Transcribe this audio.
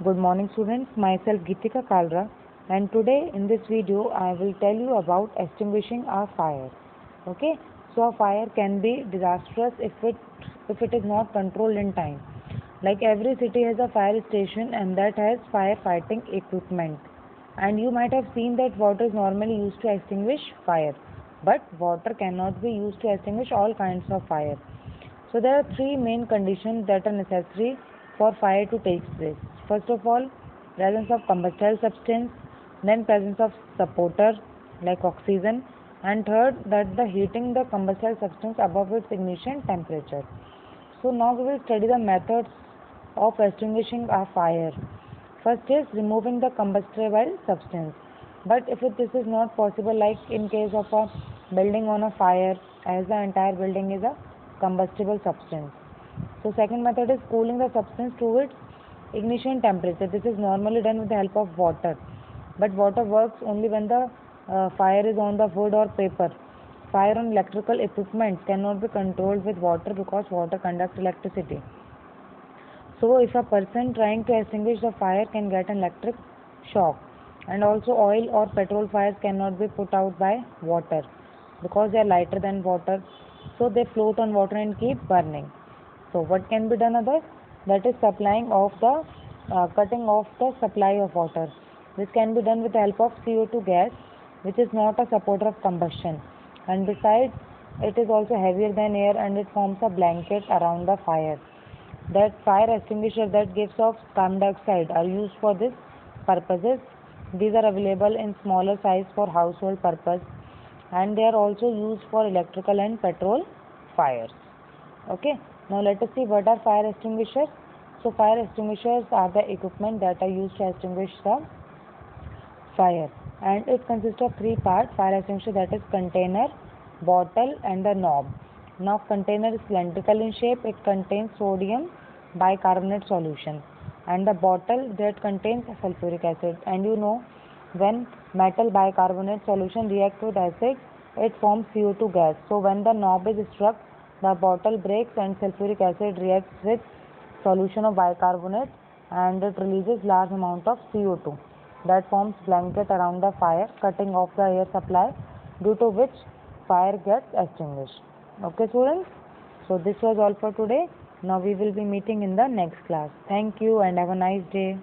Good morning students, myself Geetika Kalra, and today in this video I will tell you about extinguishing a fire. Okay, so a fire can be disastrous if it is not controlled in time. Like every city has a fire station and that has firefighting equipment. And you might have seen that water is normally used to extinguish fire, but water cannot be used to extinguish all kinds of fire. So there are three main conditions that are necessary for fire to take place. First of all, presence of combustible substance, then presence of supporter like oxygen, and third that the heating the combustible substance above its ignition temperature. So now we will study the methods of extinguishing a fire. First is removing the combustible substance. But if this is not possible, like in case of a building on a fire, as the entire building is a combustible substance. So second method is cooling the substance to its ignition temperature. This is normally done with the help of water. But water works only when the fire is on the wood or paper. Fire on electrical equipment cannot be controlled with water because water conducts electricity. So if a person trying to extinguish the fire can get an electric shock. And also oil or petrol fires cannot be put out by water because they are lighter than water. So they float on water and keep burning. So what can be done others? That is cutting off the supply of water. This can be done with the help of CO2 gas, which is not a supporter of combustion. And besides, it is also heavier than air and it forms a blanket around the fire. That fire extinguisher that gives off carbon dioxide are used for this purposes. These are available in smaller size for household purpose and they are also used for electrical and petrol fires. Okay, now let us see what are fire extinguishers. So fire extinguishers are the equipment that are used to extinguish the fire, and it consists of three parts. Fire extinguisher, that is container, bottle and the knob. Now container is cylindrical in shape. It contains sodium bicarbonate solution, and the bottle that contains sulfuric acid. And you know, when metal bicarbonate solution reacts with acid, it forms CO2 gas. So when the knob is struck, the bottle breaks and sulfuric acid reacts with solution of bicarbonate and it releases large amount of CO2 that forms blanket around the fire, cutting off the air supply, due to which fire gets extinguished. Okay students, so this was all for today. Now we will be meeting in the next class. Thank you and have a nice day.